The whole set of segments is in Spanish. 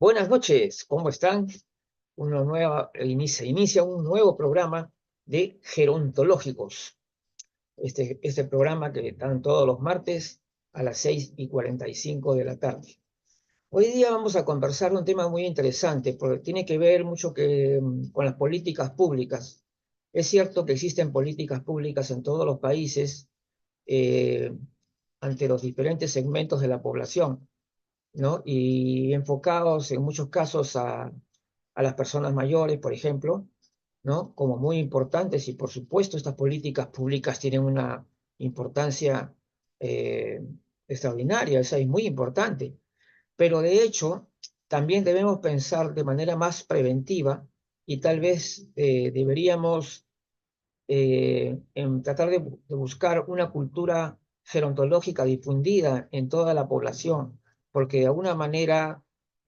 Buenas noches, ¿cómo están? Se inicia un nuevo programa de gerontológicos. Este programa que dan todos los martes a las 6:45 de la tarde. Hoy día vamos a conversar un tema muy interesante porque tiene que ver mucho con las políticas públicas. Es cierto que existen políticas públicas en todos los países eh, ante los diferentes segmentos de la población, ¿no? Y enfocados en muchos casos a las personas mayores, por ejemplo, ¿no? Como muy importantes, y por supuesto estas políticas públicas tienen una importancia eh, extraordinaria, esa es muy importante, pero de hecho también debemos pensar de manera más preventiva y tal vez deberíamos en tratar de buscar una cultura gerontológica difundida en toda la población, porque de alguna manera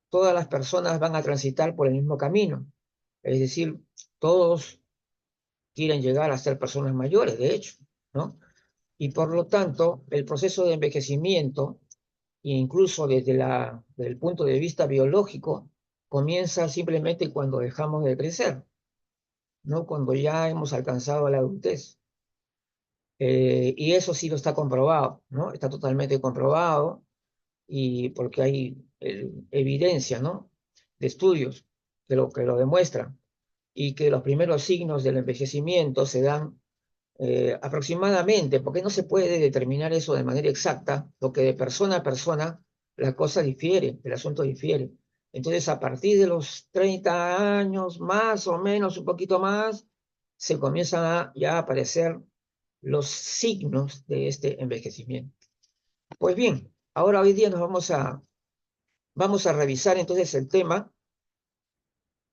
todas las personas van a transitar por el mismo camino. Es decir, todos quieren llegar a ser personas mayores, de hecho, ¿no? Y por lo tanto, el proceso de envejecimiento, incluso desde el punto de vista biológico, comienza simplemente cuando dejamos de crecer, ¿no? Cuando ya hemos alcanzado la adultez. Y eso sí lo está comprobado, ¿no? Está totalmente comprobado y porque hay evidencia, ¿no? De estudios que lo demuestran y que los primeros signos del envejecimiento se dan aproximadamente, porque no se puede determinar eso de manera exacta, lo que de persona a persona la cosa difiere, el asunto difiere. Entonces, a partir de los 30 años, más o menos, un poquito más, se comienzan ya a aparecer los signos de este envejecimiento. Pues bien, ahora hoy día vamos a revisar entonces el tema.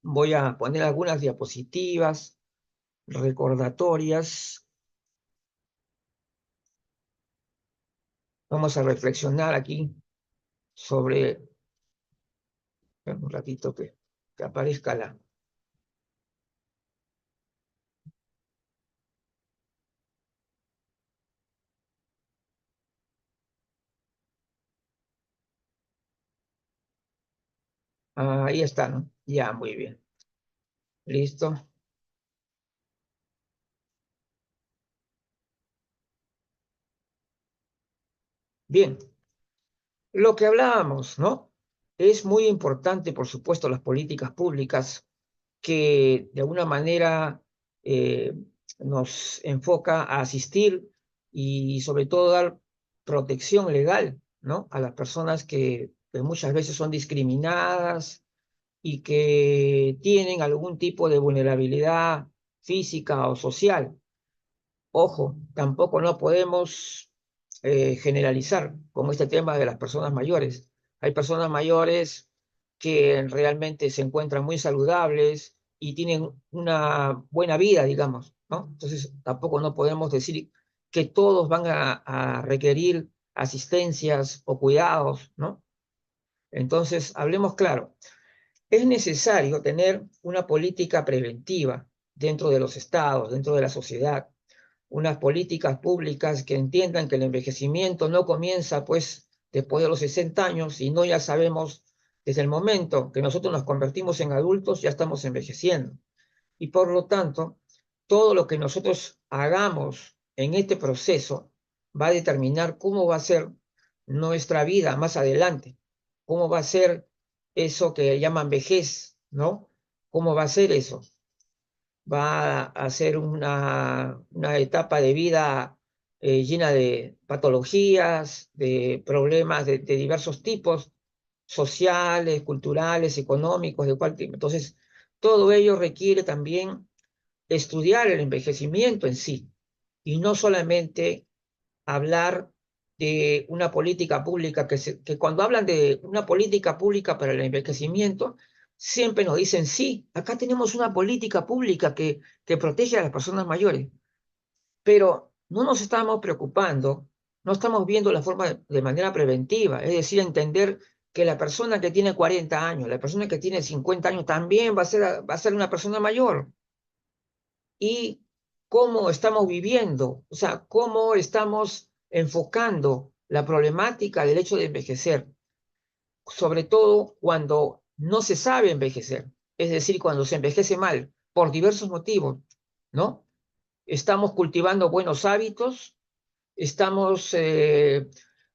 Voy a poner algunas diapositivas recordatorias. Vamos a reflexionar aquí sobre, un ratito que aparezca la... Ahí está, ¿no? Ya, muy bien. Listo. Bien, lo que hablábamos, ¿no? Es muy importante, por supuesto, las políticas públicas que de alguna manera eh, nos enfoca a asistir y sobre todo dar protección legal, ¿no? A las personas que muchas veces son discriminadas y que tienen algún tipo de vulnerabilidad física o social. Ojo, tampoco no podemos generalizar con este tema de las personas mayores. Hay personas mayores que realmente se encuentran muy saludables y tienen una buena vida, digamos, ¿no? Entonces, tampoco no podemos decir que todos van a requerir asistencias o cuidados, ¿no? Entonces, hablemos claro. Es necesario tener una política preventiva dentro de los estados, dentro de la sociedad, unas políticas públicas que entiendan que el envejecimiento no comienza pues después de los 60 años, sino ya sabemos desde el momento que nosotros nos convertimos en adultos ya estamos envejeciendo. Y por lo tanto, todo lo que nosotros hagamos en este proceso va a determinar cómo va a ser nuestra vida más adelante, cómo va a ser eso que llaman vejez, ¿no? ¿Cómo va a ser eso? Va a ser una etapa de vida llena de patologías, de problemas de diversos tipos, sociales, culturales, económicos, de cualquier tipo. Entonces, todo ello requiere también estudiar el envejecimiento en sí y no solamente hablar de una política pública, que cuando hablan de una política pública para el envejecimiento, siempre nos dicen, sí, acá tenemos una política pública que protege a las personas mayores, pero no nos estamos preocupando, no estamos viendo la forma de manera preventiva, es decir, entender que la persona que tiene 40 años, la persona que tiene 50 años también va a ser una persona mayor y cómo estamos viviendo, o sea, cómo estamos enfocando la problemática del hecho de envejecer, sobre todo cuando no se sabe envejecer. Es decir, cuando se envejece mal, por diversos motivos, ¿no? Estamos cultivando buenos hábitos, estamos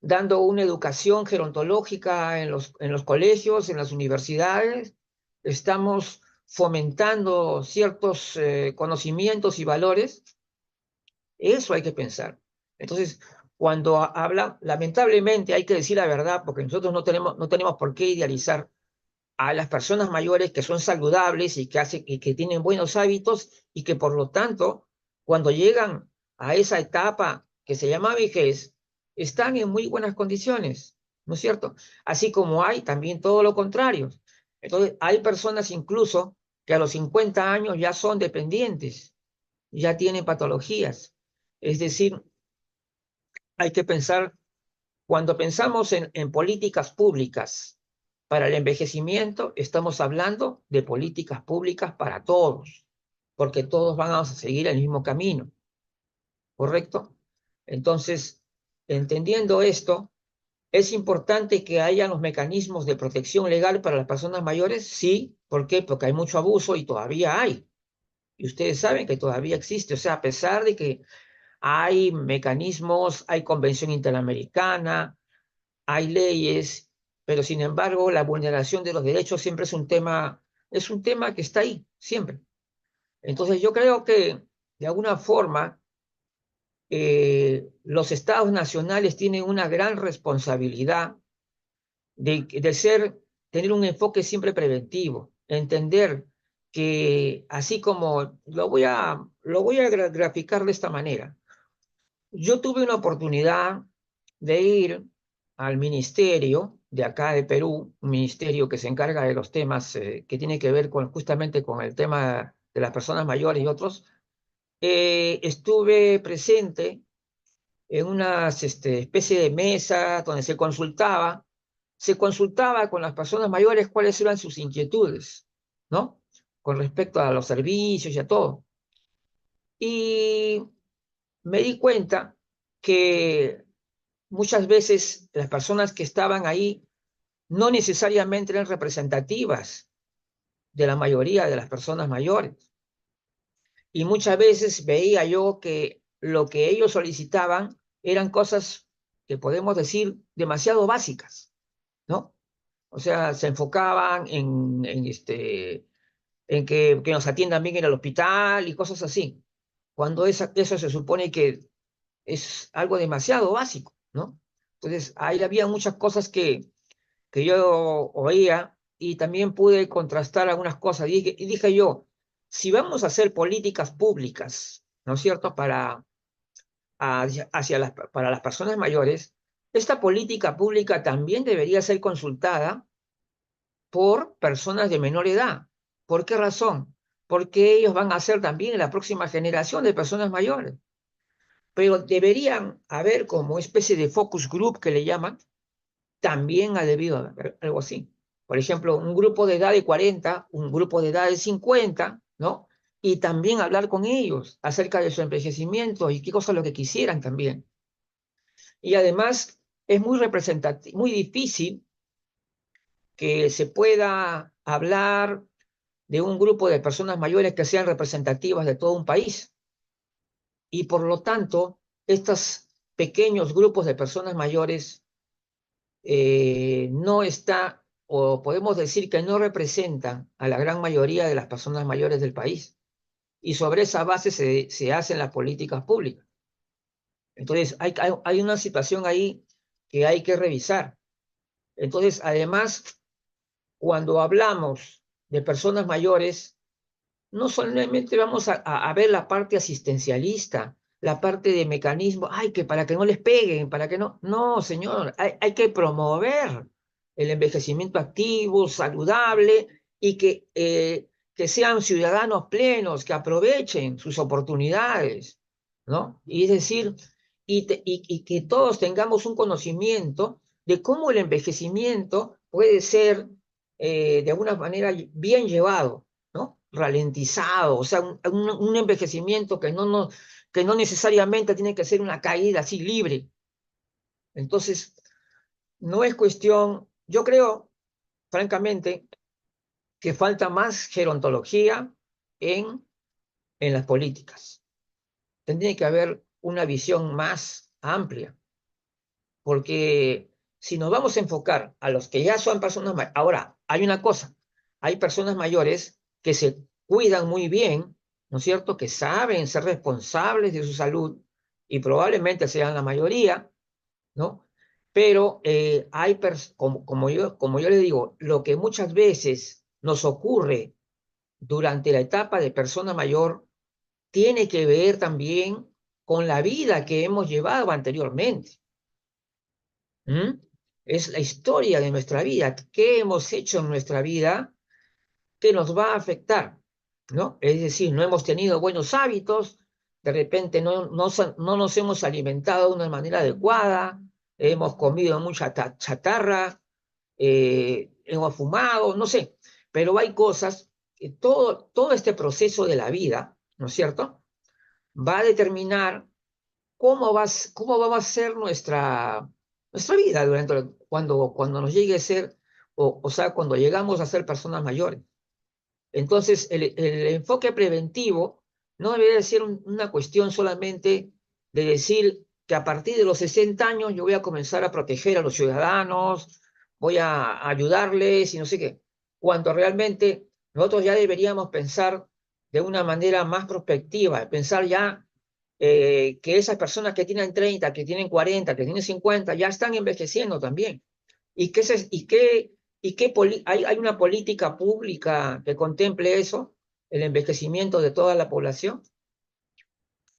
dando una educación gerontológica en los colegios, en las universidades, estamos fomentando ciertos conocimientos y valores. Eso hay que pensar. Entonces, cuando habla, lamentablemente hay que decir la verdad, porque nosotros no tenemos por qué idealizar a las personas mayores que son saludables y que tienen buenos hábitos y que por lo tanto, cuando llegan a esa etapa que se llama vejez, están en muy buenas condiciones, ¿no es cierto? Así como hay también todo lo contrario. Entonces, hay personas incluso que a los 50 años ya son dependientes, ya tienen patologías. Es decir, hay que pensar, cuando pensamos en políticas públicas para el envejecimiento, estamos hablando de políticas públicas para todos, porque todos van a seguir el mismo camino, ¿correcto? Entonces, entendiendo esto, ¿es importante que haya los mecanismos de protección legal para las personas mayores? Sí. ¿Por qué? Porque hay mucho abuso y todavía hay. Y ustedes saben que todavía existe. O sea, a pesar de que hay mecanismos, hay convención interamericana, hay leyes, pero sin embargo la vulneración de los derechos siempre es un tema que está ahí, siempre. Entonces yo creo que de alguna forma los estados nacionales tienen una gran responsabilidad tener un enfoque siempre preventivo, entender que así como lo voy a graficar de esta manera. Yo tuve una oportunidad de ir al ministerio de acá de Perú, un ministerio que se encarga de los temas que tienen que ver justamente con el tema de las personas mayores y otros. Estuve presente en una especie de mesa donde se consultaba con las personas mayores cuáles eran sus inquietudes, ¿no? Con respecto a los servicios y a todo. Y me di cuenta que muchas veces las personas que estaban ahí no necesariamente eran representativas de la mayoría de las personas mayores. Y muchas veces veía yo que lo que ellos solicitaban eran cosas que podemos decir demasiado básicas, ¿no? O sea, se enfocaban en que nos atiendan bien en el hospital y cosas así, cuando eso se supone que es algo demasiado básico, ¿no? Entonces, ahí había muchas cosas que yo oía y también pude contrastar algunas cosas. Y dije yo, si vamos a hacer políticas públicas, ¿no es cierto?, para las personas mayores, esta política pública también debería ser consultada por personas de menor edad. ¿Por qué razón? Porque ellos van a ser también la próxima generación de personas mayores. Pero deberían haber como especie de focus group que le llaman, también ha debido haber algo así. Por ejemplo, un grupo de edad de 40, un grupo de edad de 50, ¿no? Y también hablar con ellos acerca de su envejecimiento y qué cosas lo que quisieran también. Y además es muy representativo, muy difícil que se pueda hablar de un grupo de personas mayores que sean representativas de todo un país. Y por lo tanto, estos pequeños grupos de personas mayores no está, o podemos decir que no representan a la gran mayoría de las personas mayores del país. Y sobre esa base se hacen las políticas públicas. Entonces, hay una situación ahí que hay que revisar. Entonces, además, cuando hablamos de personas mayores, no solamente vamos a ver la parte asistencialista, la parte de mecanismo, ay, que para que no les peguen, para que no. No, señor, hay que promover el envejecimiento activo, saludable y que sean ciudadanos plenos, que aprovechen sus oportunidades, ¿no? Y es decir, y que todos tengamos un conocimiento de cómo el envejecimiento puede ser de alguna manera bien llevado, ¿no? Ralentizado, o sea, un envejecimiento que no necesariamente tiene que ser una caída así libre. Entonces, no es cuestión, yo creo, francamente, que falta más gerontología en las políticas. Tendría que haber una visión más amplia, porque si nos vamos a enfocar a los que ya son personas mayores, ahora, hay una cosa, hay personas mayores que se cuidan muy bien, ¿no es cierto?, que saben ser responsables de su salud y probablemente sean la mayoría, ¿no? Pero como yo le digo, lo que muchas veces nos ocurre durante la etapa de persona mayor tiene que ver también con la vida que hemos llevado anteriormente. ¿Mm? Es la historia de nuestra vida, qué hemos hecho en nuestra vida que nos va a afectar, ¿no? Es decir, no hemos tenido buenos hábitos, de repente no nos hemos alimentado de una manera adecuada, hemos comido mucha chatarra, hemos fumado, no sé, pero hay cosas que todo este proceso de la vida, ¿no es cierto?, va a determinar cómo va a ser nuestra vida cuando nos llegue a ser, o sea, cuando llegamos a ser personas mayores. Entonces, el enfoque preventivo no debería ser una cuestión solamente de decir que a partir de los 60 años yo voy a comenzar a proteger a los ciudadanos, voy a ayudarles y no sé qué, cuando realmente nosotros ya deberíamos pensar de una manera más prospectiva, pensar ya que esas personas que tienen 30, que tienen 40, que tienen 50, ya están envejeciendo también. ¿Y hay una política pública que contemple eso, el envejecimiento de toda la población?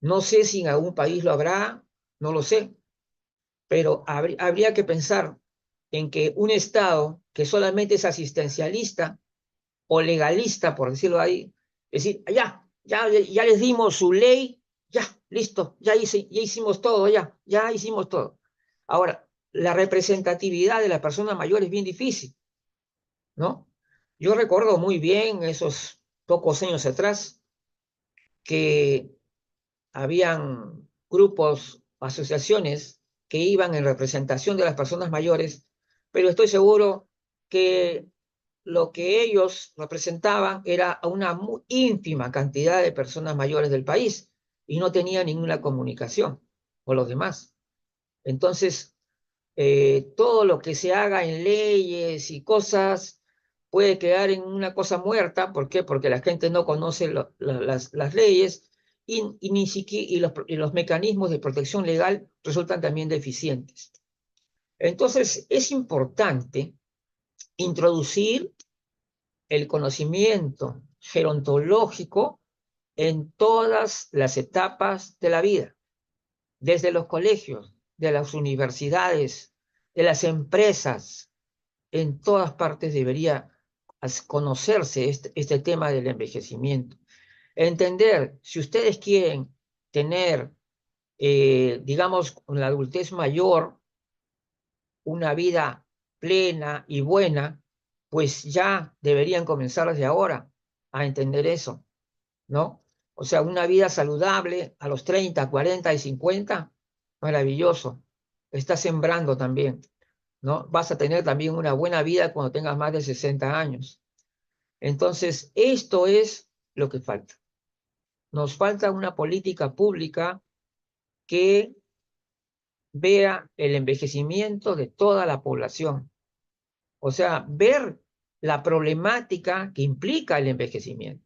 No sé si en algún país lo habrá, no lo sé, pero habría que pensar en que un Estado que solamente es asistencialista o legalista, por decirlo ahí, es decir, ya les dimos su ley, ya, listo, ya hicimos todo, ya hicimos todo. Ahora, la representatividad de la persona mayor es bien difícil, ¿no? Yo recuerdo muy bien esos pocos años atrás que habían grupos, asociaciones que iban en representación de las personas mayores, pero estoy seguro que lo que ellos representaban era a una muy ínfima cantidad de personas mayores del país y no tenía ninguna comunicación con los demás. Entonces, todo lo que se haga en leyes y cosas puede quedar en una cosa muerta. ¿Por qué? Porque la gente no conoce las leyes y ni siquiera, y los mecanismos de protección legal resultan también deficientes. Entonces, es importante introducir el conocimiento gerontológico en todas las etapas de la vida, desde los colegios, de las universidades, de las empresas. En todas partes debería conocerse este tema del envejecimiento. Entender, si ustedes quieren tener, digamos, con la adultez mayor, una vida plena y buena, pues ya deberían comenzar desde ahora a entender eso, ¿no? O sea, una vida saludable a los 30, 40 y 50, maravilloso. Estás sembrando también, ¿no? Vas a tener también una buena vida cuando tengas más de 60 años. Entonces, esto es lo que falta. Nos falta una política pública que vea el envejecimiento de toda la población. O sea, ver la problemática que implica el envejecimiento.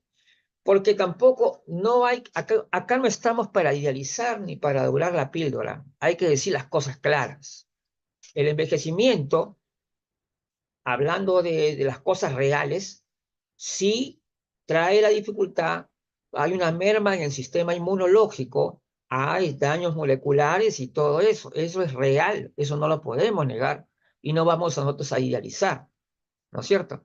Porque tampoco no hay, acá no estamos para idealizar ni para dorar la píldora. Hay que decir las cosas claras. El envejecimiento, hablando de las cosas reales, sí trae la dificultad, hay una merma en el sistema inmunológico, hay daños moleculares y todo eso es real, eso no lo podemos negar y no vamos a nosotros a idealizar, ¿no es cierto?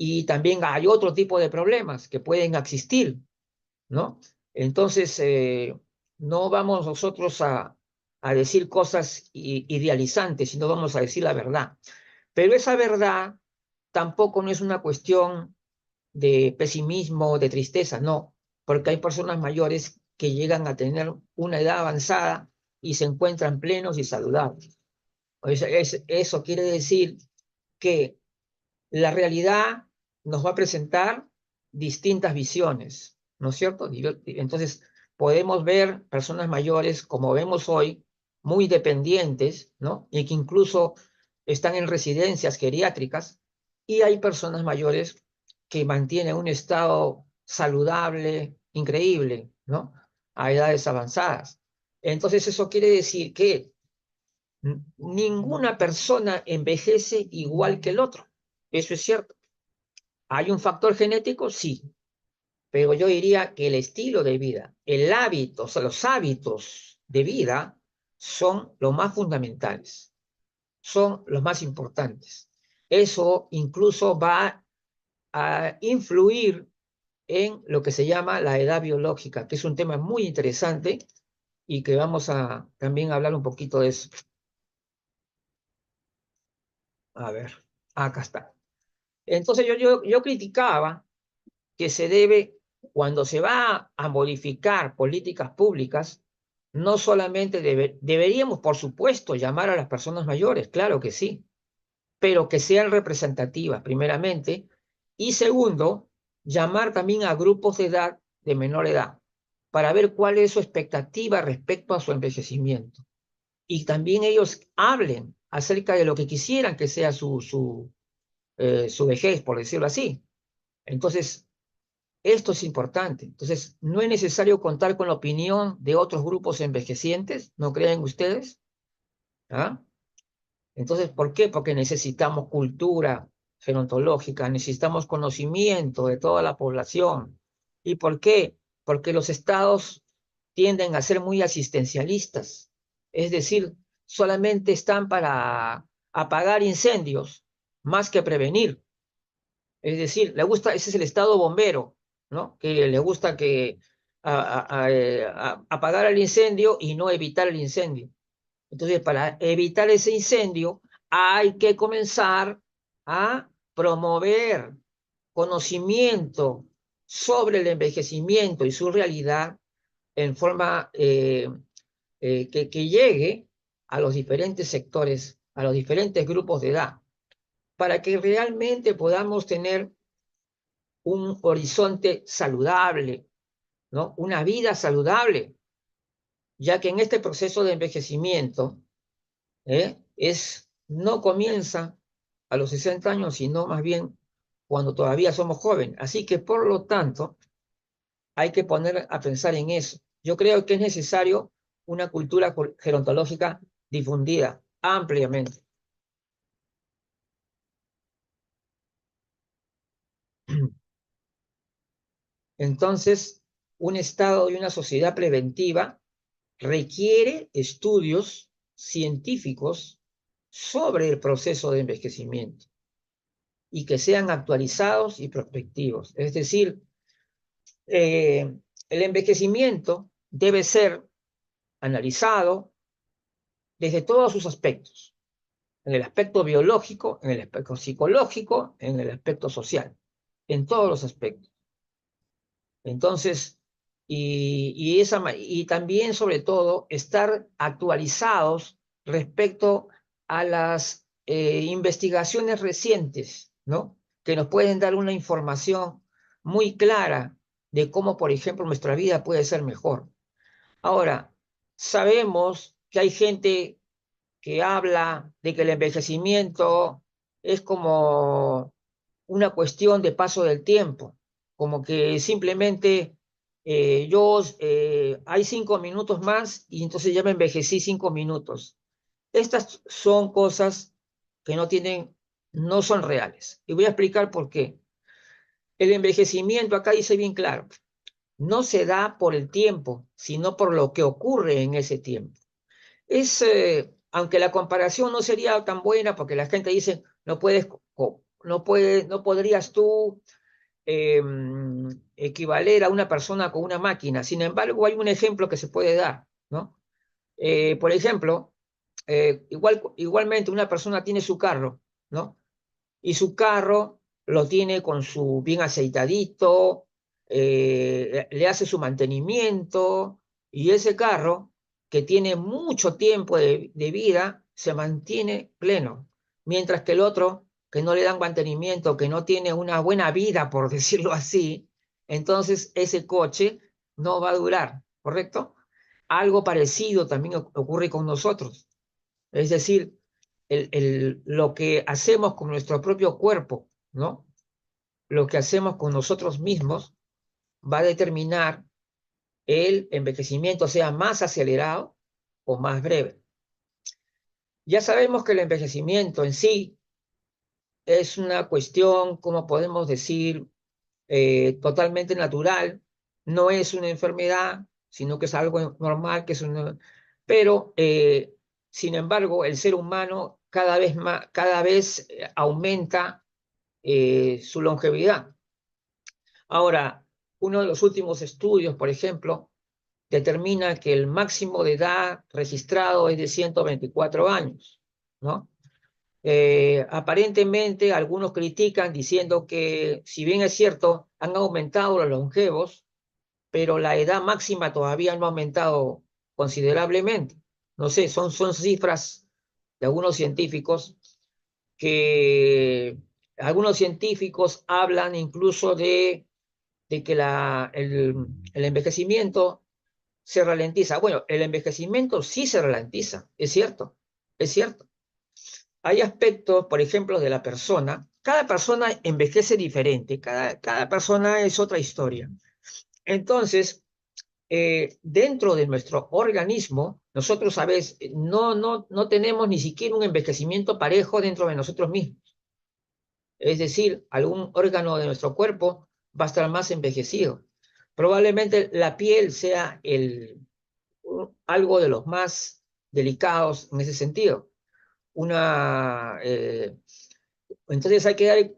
Y también hay otro tipo de problemas que pueden existir, ¿no? Entonces, no vamos nosotros a decir cosas idealizantes, sino vamos a decir la verdad. Pero esa verdad tampoco no es una cuestión de pesimismo, de tristeza, no, porque hay personas mayores que llegan a tener una edad avanzada y se encuentran plenos y saludables. Eso quiere decir que la realidad nos va a presentar distintas visiones, ¿no es cierto? Entonces, podemos ver personas mayores, como vemos hoy, muy dependientes, ¿no? Y que incluso están en residencias geriátricas, y hay personas mayores que mantienen un estado saludable, increíble, ¿no? A edades avanzadas. Entonces, eso quiere decir que ninguna persona envejece igual que el otro. Eso es cierto. ¿Hay un factor genético? Sí, pero yo diría que el estilo de vida, el hábito, o sea, los hábitos de vida son los más fundamentales, son los más importantes. Eso incluso va a influir en lo que se llama la edad biológica, que es un tema muy interesante y que vamos a también hablar un poquito de eso. A ver, acá está. Entonces yo criticaba que se debe, cuando se va a modificar políticas públicas, no solamente deberíamos, por supuesto, llamar a las personas mayores, claro que sí, pero que sean representativas, primeramente, y segundo, llamar también a grupos de edad de menor edad, para ver cuál es su expectativa respecto a su envejecimiento. Y también ellos hablen acerca de lo que quisieran que sea su vejez, por decirlo así. Entonces, esto es importante. Entonces, no es necesario contar con la opinión de otros grupos envejecientes, ¿no creen ustedes? ¿Ah? Entonces, ¿por qué? Porque necesitamos cultura gerontológica, necesitamos conocimiento de toda la población. ¿Y por qué? Porque los estados tienden a ser muy asistencialistas, es decir, solamente están para apagar incendios más que prevenir. Es decir, le gusta, ese es el estado bombero, ¿no? Que le gusta que apagar el incendio y no evitar el incendio. Entonces, para evitar ese incendio, hay que comenzar a promover conocimiento sobre el envejecimiento y su realidad en forma que llegue a los diferentes sectores, a los diferentes grupos de edad, para que realmente podamos tener un horizonte saludable, ¿no? Una vida saludable, ya que en este proceso de envejecimiento no comienza a los 60 años, sino más bien cuando todavía somos jóvenes. Así que, por lo tanto, hay que poner a pensar en eso. Yo creo que es necesario una cultura gerontológica difundida ampliamente. Entonces, un Estado y una sociedad preventiva requiere estudios científicos sobre el proceso de envejecimiento y que sean actualizados y prospectivos. Es decir, el envejecimiento debe ser analizado desde todos sus aspectos, en el aspecto biológico, en el aspecto psicológico, en el aspecto social, en todos los aspectos. Entonces, y también, sobre todo, estar actualizados respecto a las investigaciones recientes, ¿no? Que nos pueden dar una información muy clara de cómo, por ejemplo, nuestra vida puede ser mejor. Ahora, sabemos que hay gente que habla de que el envejecimiento es como una cuestión de paso del tiempo, como que simplemente hay 5 minutos más y entonces ya me envejecí 5 minutos. Estas son cosas que no son reales. Y voy a explicar por qué. El envejecimiento, acá dice bien claro, no se da por el tiempo, sino por lo que ocurre en ese tiempo. Aunque la comparación no sería tan buena, porque la gente dice, no podrías tú eh, equivaler a una persona con una máquina. Sin embargo, hay un ejemplo que se puede dar, ¿no? Por ejemplo, igualmente una persona tiene su carro, ¿no? Y su carro lo tiene con su bien aceitadito, le hace su mantenimiento, y ese carro, que tiene mucho tiempo de vida, se mantiene pleno, mientras que el otro que no le dan mantenimiento, que no tiene una buena vida, por decirlo así, entonces ese coche no va a durar, ¿correcto? Algo parecido también ocurre con nosotros. Es decir, lo que hacemos con nuestro propio cuerpo, ¿no? Lo que hacemos con nosotros mismos va a determinar el envejecimiento, sea más acelerado o más breve. Ya sabemos que el envejecimiento en sí es una cuestión, como podemos decir, totalmente natural, no es una enfermedad, sino que es algo normal, pero sin embargo, el ser humano cada vez aumenta su longevidad. Ahora, uno de los últimos estudios, por ejemplo, determina que el máximo de edad registrado es de 124 años, ¿no? Aparentemente algunos critican diciendo que si bien es cierto, han aumentado los longevos, pero la edad máxima todavía no ha aumentado considerablemente. No sé, son cifras de algunos científicos que algunos científicos hablan incluso de que el envejecimiento se ralentiza. Bueno, el envejecimiento sí se ralentiza, es cierto, es cierto. Hay aspectos, por ejemplo, de la persona. Cada persona envejece diferente, cada persona es otra historia. Entonces, dentro de nuestro organismo, nosotros a veces no tenemos ni siquiera un envejecimiento parejo dentro de nosotros mismos. Es decir, algún órgano de nuestro cuerpo va a estar más envejecido. Probablemente la piel sea algo de los más delicados en ese sentido. Una, entonces hay que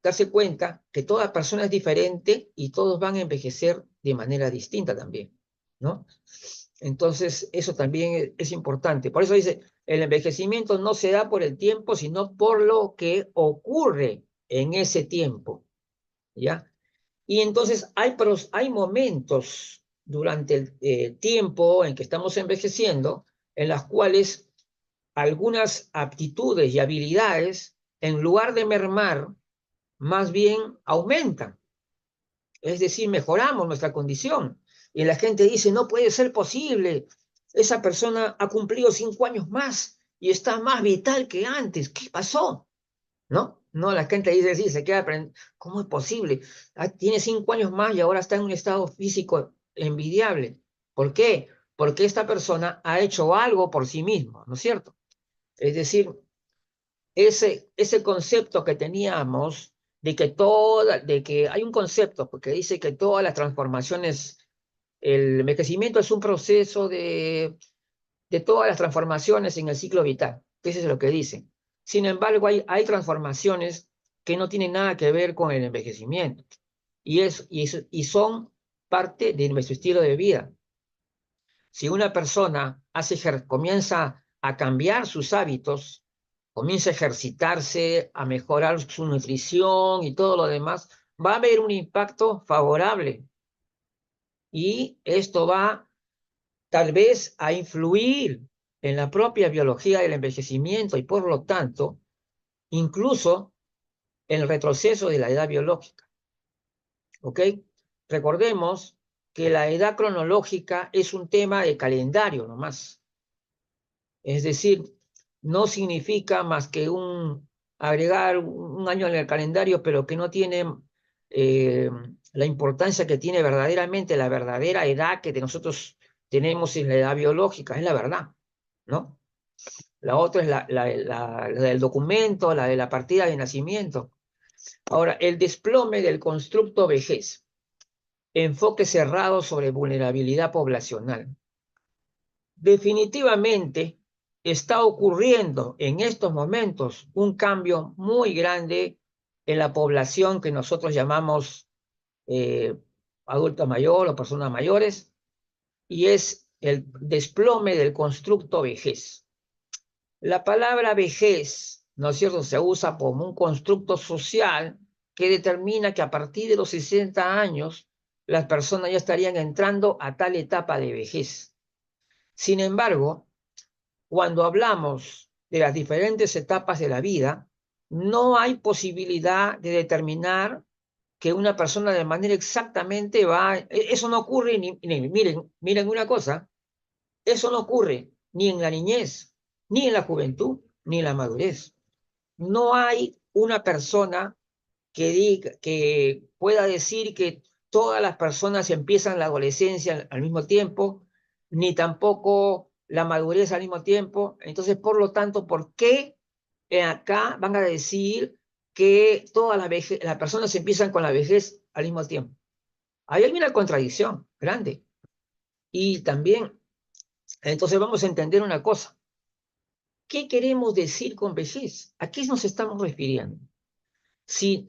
darse cuenta que toda persona es diferente y todos van a envejecer de manera distinta también, ¿no? Entonces eso también es importante. Por eso dice, el envejecimiento no se da por el tiempo, sino por lo que ocurre en ese tiempo, ¿ya? Y entonces hay momentos durante el tiempo en que estamos envejeciendo en las cuales algunas aptitudes y habilidades, en lugar de mermar, más bien aumentan. Es decir, mejoramos nuestra condición. Y la gente dice, no puede ser posible. Esa persona ha cumplido 5 años más y está más vital que antes. ¿Qué pasó? ¿No? No, la gente dice, sí, se queda, ¿cómo es posible? Tiene 5 años más y ahora está en un estado físico envidiable. ¿Por qué? Porque esta persona ha hecho algo por sí mismo, ¿no es cierto? Es decir, ese concepto que teníamos de que hay un concepto que dice que todas las transformaciones, el envejecimiento es un proceso de todas las transformaciones en el ciclo vital. Eso es lo que dicen. Sin embargo, hay transformaciones que no tienen nada que ver con el envejecimiento y son parte de nuestro estilo de vida. Si una persona comienza a cambiar sus hábitos, comienza a ejercitarse, a mejorar su nutrición y todo lo demás, va a haber un impacto favorable y esto va tal vez a influir en la propia biología del envejecimiento y por lo tanto, incluso en el retroceso de la edad biológica. ¿Ok? Recordemos que la edad cronológica es un tema de calendario nomás. Es decir, no significa más que agregar un año en el calendario, pero que no tiene eh, la importancia que tiene verdaderamente la verdadera edad que nosotros tenemos en la edad biológica, es la verdad, ¿no? La otra es la del documento, la de la partida de nacimiento. Ahora, el desplome del constructo vejez, enfoque cerrado sobre vulnerabilidad poblacional. Definitivamente está ocurriendo en estos momentos un cambio muy grande en la población que nosotros llamamos eh, adulto mayor o personas mayores, y es el desplome del constructo vejez. La palabra vejez, ¿no es cierto?, se usa como un constructo social que determina que a partir de los 60 años las personas ya estarían entrando a tal etapa de vejez. Sin embargo, cuando hablamos de las diferentes etapas de la vida, no hay posibilidad de determinar que una persona de manera exactamente va... Eso no ocurre miren una cosa, eso no ocurre ni en la niñez, ni en la juventud, ni en la madurez. No hay una persona que pueda decir que todas las personas empiezan la adolescencia al mismo tiempo, ni tampoco la madurez al mismo tiempo. Entonces, por lo tanto, ¿por qué acá van a decir que todas las personas empiezan con la vejez al mismo tiempo? Ahí hay una contradicción grande. Y también, entonces vamos a entender una cosa. ¿Qué queremos decir con vejez? ¿A qué nos estamos refiriendo? Si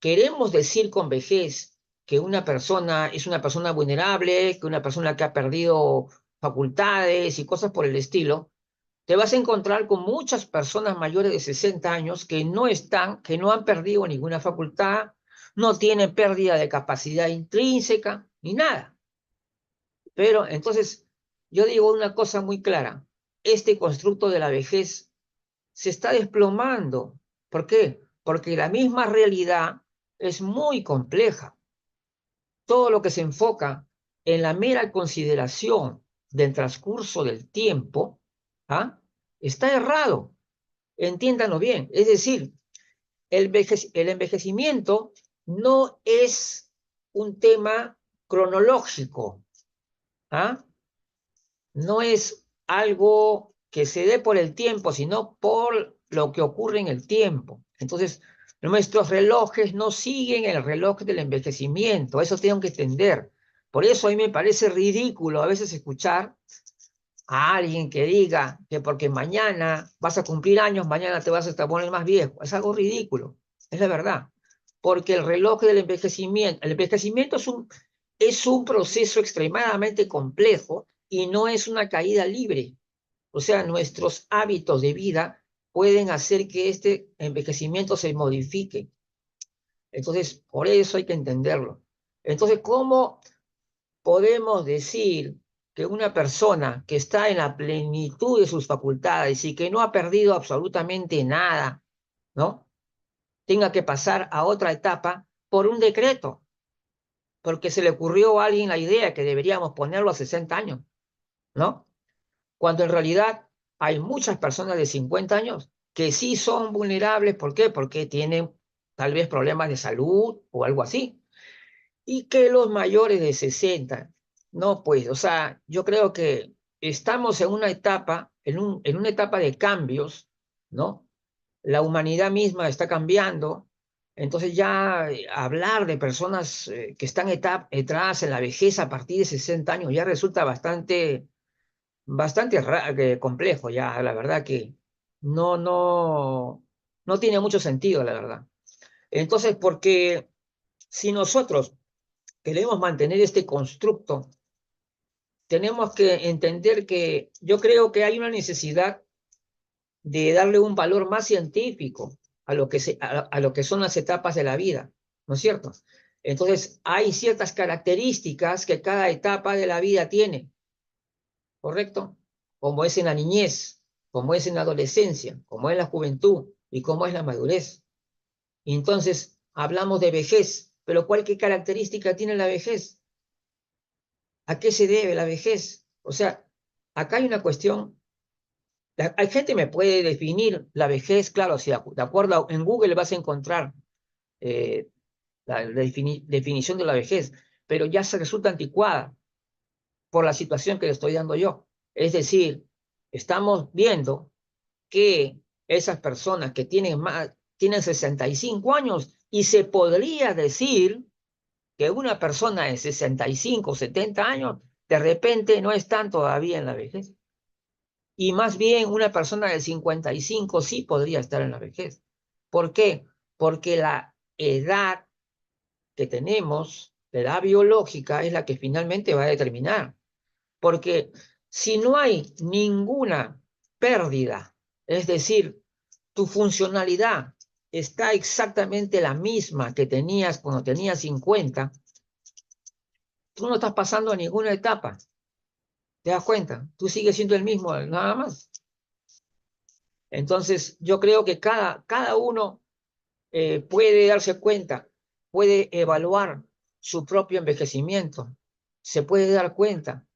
queremos decir con vejez que una persona es una persona vulnerable, que una persona que ha perdido facultades y cosas por el estilo, te vas a encontrar con muchas personas mayores de 60 años que no han perdido ninguna facultad, no tienen pérdida de capacidad intrínseca ni nada. Pero entonces, yo digo una cosa muy clara, este constructo de la vejez se está desplomando. ¿Por qué? Porque la misma realidad es muy compleja. Todo lo que se enfoca en la mera consideración del transcurso del tiempo, ¿ah? Está errado. Entiéndanlo bien. Es decir, el envejecimiento no es un tema cronológico, ¿ah? No es algo que se dé por el tiempo, sino por lo que ocurre en el tiempo. Entonces, nuestros relojes no siguen el reloj del envejecimiento, eso tengo que entender. Por eso a mí me parece ridículo a veces escuchar a alguien que diga que porque mañana vas a cumplir años, mañana te vas a poner más viejo. Es algo ridículo, es la verdad. Porque el envejecimiento es un proceso extremadamente complejo y no es una caída libre. O sea, nuestros hábitos de vida pueden hacer que este envejecimiento se modifique. Entonces, por eso hay que entenderlo. Entonces, ¿cómo podemos decir que una persona que está en la plenitud de sus facultades y que no ha perdido absolutamente nada, ¿no? Tenga que pasar a otra etapa por un decreto, porque se le ocurrió a alguien la idea que deberíamos ponerlo a 60 años, ¿no? Cuando en realidad hay muchas personas de 50 años que sí son vulnerables. ¿Por qué? Porque tienen tal vez problemas de salud o algo así. Y que los mayores de 60, no, pues, o sea, yo creo que estamos en una etapa, en una etapa de cambios, ¿no? La humanidad misma está cambiando. Entonces ya hablar de personas que están atrás en la vejez a partir de 60 años ya resulta bastante complejo ya, la verdad que no, no, no tiene mucho sentido, la verdad. Entonces, porque si nosotros queremos mantener este constructo, tenemos que entender que yo creo que hay una necesidad de darle un valor más científico a lo que son las etapas de la vida, ¿no es cierto? Entonces, hay ciertas características que cada etapa de la vida tiene, ¿correcto? Como es en la niñez, como es en la adolescencia, como es la juventud y como es la madurez. Y entonces, hablamos de vejez, pero ¿qué característica tiene la vejez? ¿A qué se debe la vejez? O sea, acá hay una cuestión. Hay gente que me puede definir la vejez, claro, si de acuerdo en Google vas a encontrar eh, definición de la vejez, pero ya se resulta anticuada por la situación que le estoy dando yo. Es decir, estamos viendo que esas personas que tienen 65 años y se podría decir que una persona de 65 o 70 años de repente no están todavía en la vejez. Y más bien una persona de 55 sí podría estar en la vejez. ¿Por qué? Porque la edad que tenemos, la edad biológica, es la que finalmente va a determinar. Porque si no hay ninguna pérdida, es decir, tu funcionalidad está exactamente la misma que tenías cuando tenías 50, tú no estás pasando a ninguna etapa. ¿Te das cuenta? Tú sigues siendo el mismo, nada más. Entonces, yo creo que cada uno puede darse cuenta, puede evaluar su propio envejecimiento, se puede dar cuenta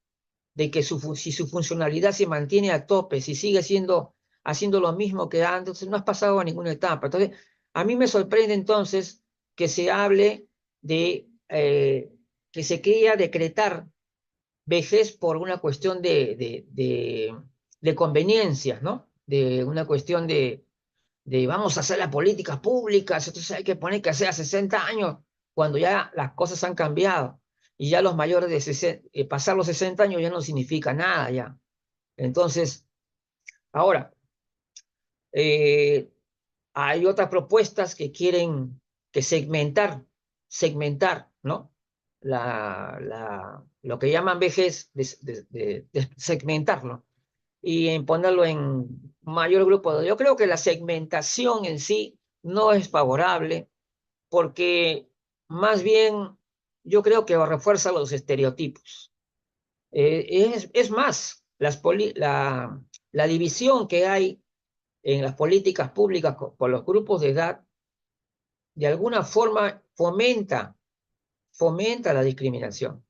de que si su funcionalidad se mantiene a tope, si sigue haciendo lo mismo que antes, no has pasado a ninguna etapa. Entonces, a mí me sorprende entonces que se hable de que se quería decretar vejez por una cuestión de conveniencia, ¿no? De una cuestión de vamos a hacer las políticas públicas, entonces hay que poner que sea 60 años, cuando ya las cosas han cambiado y ya los mayores de 60, pasar los 60 años ya no significa nada ya. Entonces, ahora, eh, hay otras propuestas que quieren que segmentar, ¿no? Lo que llaman vejez, de segmentarlo y en ponerlo en mayor grupo. Yo creo que la segmentación en sí no es favorable porque más bien yo creo que refuerza los estereotipos. Es más, la división que hay en las políticas públicas por los grupos de edad, de alguna forma fomenta la discriminación,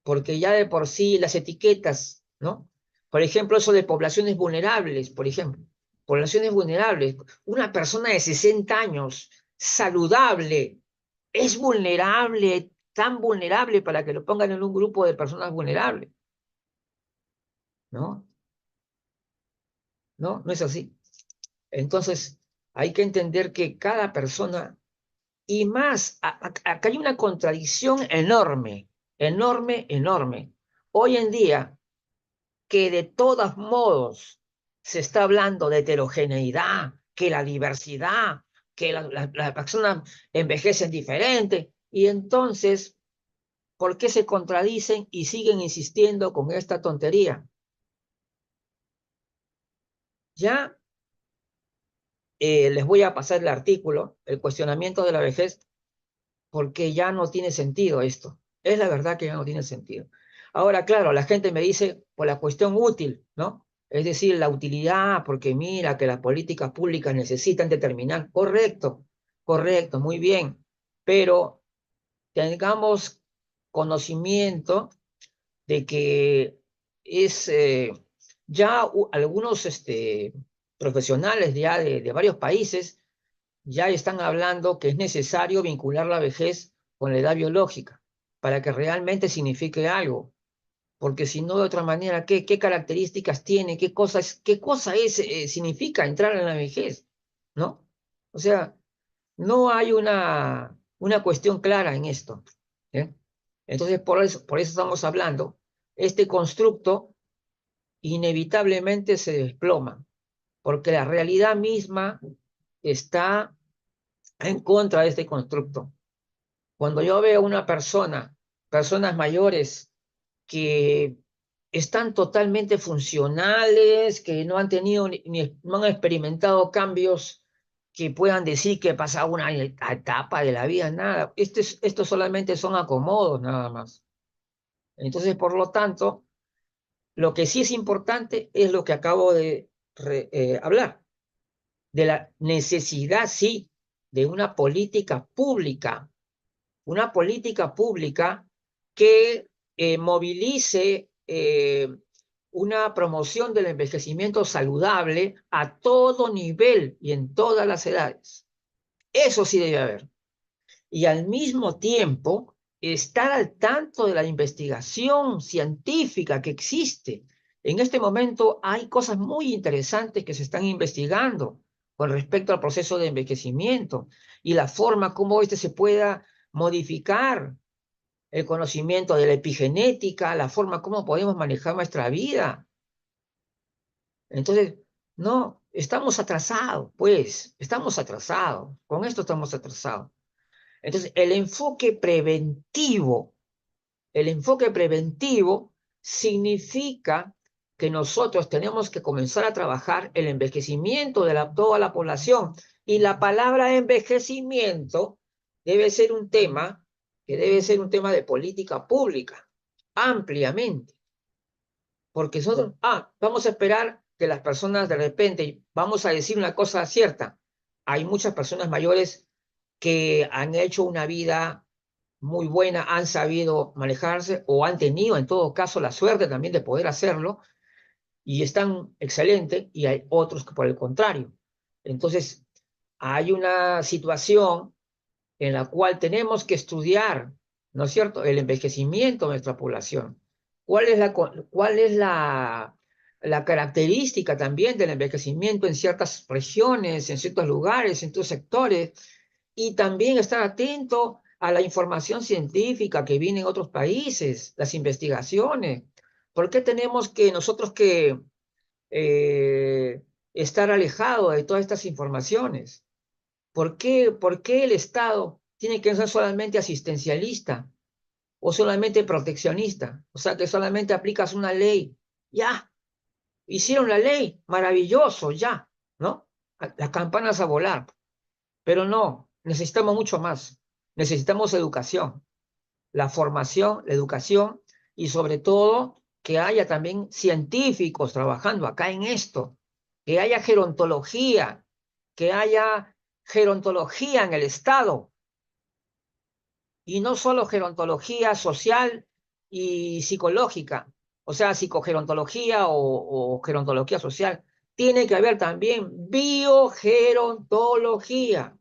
porque ya de por sí las etiquetas, ¿no? Por ejemplo, eso de poblaciones vulnerables, por ejemplo, poblaciones vulnerables, una persona de 60 años, saludable, es vulnerable, tan vulnerable para que lo pongan en un grupo de personas vulnerables, ¿no? No, no es así. Entonces, hay que entender que cada persona, y más, acá hay una contradicción enorme, enorme, enorme. Hoy en día, que de todos modos se está hablando de heterogeneidad, que la diversidad, que las personas envejecen diferente, y entonces, ¿por qué se contradicen y siguen insistiendo con esta tontería? Ya les voy a pasar el artículo, el cuestionamiento de la vejez, porque ya no tiene sentido esto. Es la verdad que ya no tiene sentido. Ahora, claro, la gente me dice por la cuestión útil, ¿no? Es decir, la utilidad, porque mira que las políticas públicas necesitan determinar. Correcto, correcto, muy bien. Pero tengamos conocimiento de que es ya algunos profesionales ya de varios países ya están hablando que es necesario vincular la vejez con la edad biológica para que realmente signifique algo, porque si no, de otra manera, ¿qué características tiene? Qué cosa es, significa entrar en la vejez? ¿No? O sea, no hay una cuestión clara en esto. ¿Eh? Entonces, por eso estamos hablando. Este constructo inevitablemente se desploma, porque la realidad misma está en contra de este constructo. Cuando yo veo una personas mayores que están totalmente funcionales, que no han tenido no han experimentado cambios que puedan decir que pasa una etapa de la vida, nada. Esto solamente son acomodos, nada más. Entonces, por lo tanto, lo que sí es importante es lo que acabo de hablar, de la necesidad, sí, de una política pública que movilice una promoción del envejecimiento saludable a todo nivel y en todas las edades. Eso sí debe haber. Y al mismo tiempo, estar al tanto de la investigación científica que existe. En este momento hay cosas muy interesantes que se están investigando con respecto al proceso de envejecimiento y la forma como este se pueda modificar, el conocimiento de la epigenética, la forma como podemos manejar nuestra vida. Entonces, no, estamos atrasados, pues, estamos atrasados, con esto estamos atrasados. Entonces, el enfoque preventivo significa que nosotros tenemos que comenzar a trabajar el envejecimiento de toda la población. Y la palabra envejecimiento debe ser un tema que debe ser un tema de política pública, ampliamente. Porque nosotros, vamos a esperar que las personas de repente, vamos a decir una cosa cierta, hay muchas personas mayores que han hecho una vida muy buena, han sabido manejarse o han tenido en todo caso la suerte también de poder hacerlo y están excelentes, y hay otros que por el contrario. Entonces, hay una situación en la cual tenemos que estudiar, ¿no es cierto?, el envejecimiento de nuestra población. ¿Cuál es la característica también del envejecimiento en ciertas regiones, en ciertos lugares, en ciertos sectores? Y también estar atento a la información científica que viene en otros países, las investigaciones. ¿Por qué tenemos que nosotros que eh, estar alejados de todas estas informaciones? ¿Por qué el Estado tiene que ser solamente asistencialista o solamente proteccionista? O sea, que solamente aplicas una ley. Ya, hicieron la ley, maravilloso, ya, ¿no? Las campanas a volar. Pero no, necesitamos mucho más. Necesitamos educación, la formación, la educación y sobre todo que haya también científicos trabajando acá en esto, que haya gerontología, que haya gerontología en el Estado, y no solo gerontología social y psicológica, o sea, psicogerontología o gerontología social. Tiene que haber también biogerontología,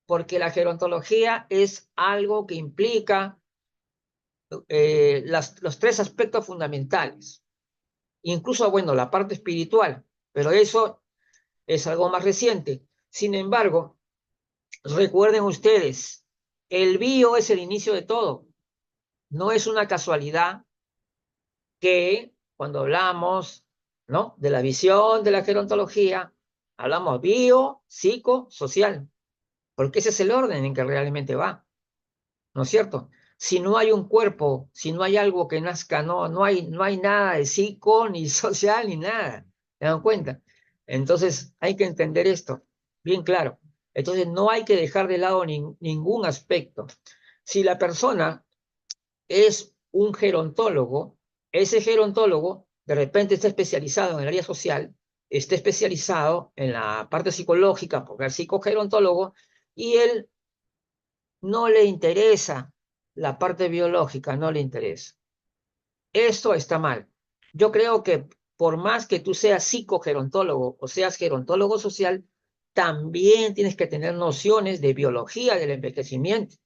porque la gerontología es algo que implica los tres aspectos fundamentales, incluso, bueno, la parte espiritual, pero eso es algo más reciente. Sin embargo, recuerden ustedes, el bio es el inicio de todo. No es una casualidad que cuando hablamos, ¿no?, de la visión de la gerontología, hablamos bio, psico, social, porque ese es el orden en que realmente va, ¿no es cierto? Si no hay un cuerpo, si no hay algo que nazca, no hay nada de psico, ni social, ni nada. ¿Se dan cuenta? Entonces hay que entender esto bien claro. Entonces no hay que dejar de lado ningún aspecto. Si la persona es un gerontólogo, ese gerontólogo de repente está especializado en el área social, está especializado en la parte psicológica, porque es psicogerontólogo, y él no le interesa la parte biológica, no le interesa. Esto está mal. Yo creo que por más que tú seas psicogerontólogo o seas gerontólogo social, también tienes que tener nociones de biología del envejecimiento,